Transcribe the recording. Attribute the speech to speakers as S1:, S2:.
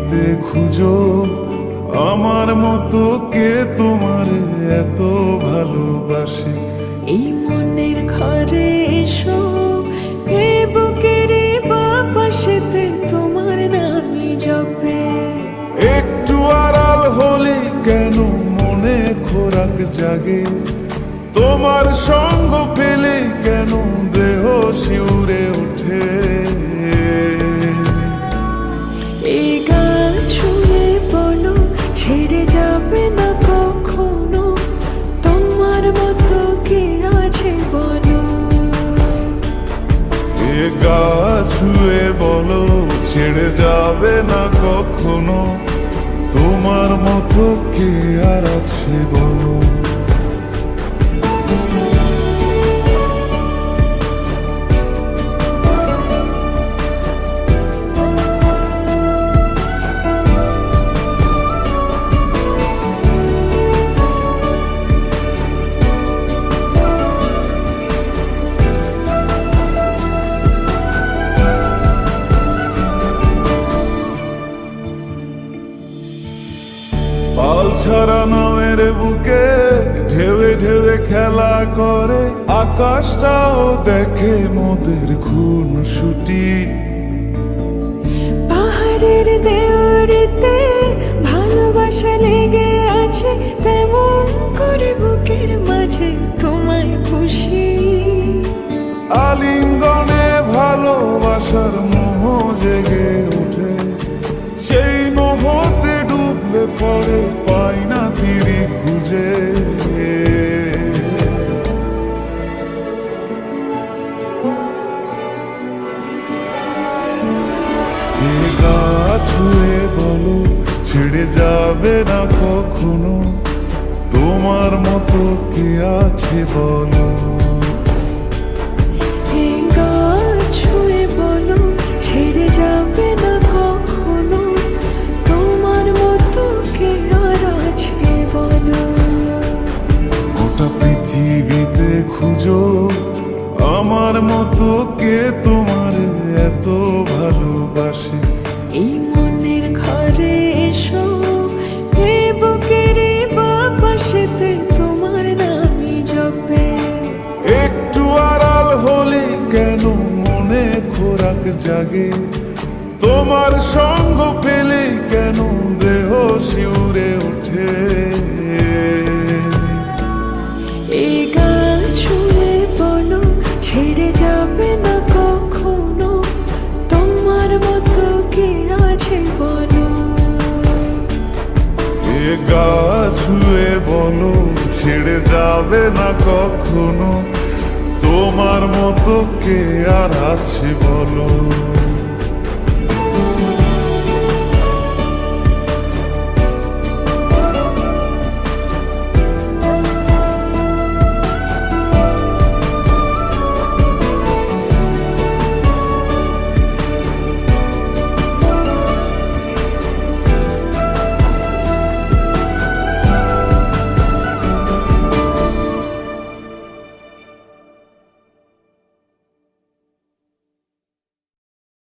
S1: পৃথিবীতে খুঁজো আমার মতো কে তোমার এত ভালোবাসে।
S2: এই মনের ঘরে এসো, এই বুকের বাপাশেতে তোমার নামই জপে।
S1: একটু আড়াল হলে কেন মনে খোরাক জাগে, তোমার সঙ্গ পেলে কেন দেহ শিউরে ওঠে।
S2: এই গান ছুঁয়ে বলো ছেড়ে যাবে না কখনো, তোমার মতো কে আছে বলো।
S1: এ গা ছুঁয়ে বলো ছেড়ে যাবে না কখনো, তোমার মতো কে আর আছে বলো। পাল ছাড়া নামের বুকে ঢেউে ঢেউে খেলা করে, আকাশটাও দেখে মোদের খুন ছুটি।
S2: পাহাড়ের দেওয়ারিতে ভালোবাসা লেগে আছে, তেমন করে বুকের মাঝে তোমায় পুষি।
S1: আলিঙ্গনে ভালোবাসার মোহ জেগে ওঠে, সেই মোহতে ডুবলে পরে পাই না তীরে খুঁজে। এ গা ছুঁয়ে বলো ছেড়ে যাবে না কখনো, তোমার মতো কে আছে বলো।
S2: এই গান ছুঁয়ে বলো ছেড়ে যাবে না কখনো, তোমার মতো কে আর আছে বলো।
S1: গোটা পৃথিবীতে খুঁজো আমার মতো কে তোমার এত ভালোবাসে।
S2: এই মনের ঘরে এসো, এই বুকের বাপাশেতে তোমার নামই জপে।
S1: একটু আড়াল হলে কেন মনে খোরাক জাগে, তোমার সঙ্গ পেলে কেন দেহ শিউরে ওঠে।
S2: এই গান ছুঁয়ে বলো ছেড়ে যাবে না কখনো, তোমার মতো কে আছে বলো।
S1: এ গা ছুঁয়ে বলো ছেড়ে যাবে না কখনো, তোমার মতো কে আর আছে বলো।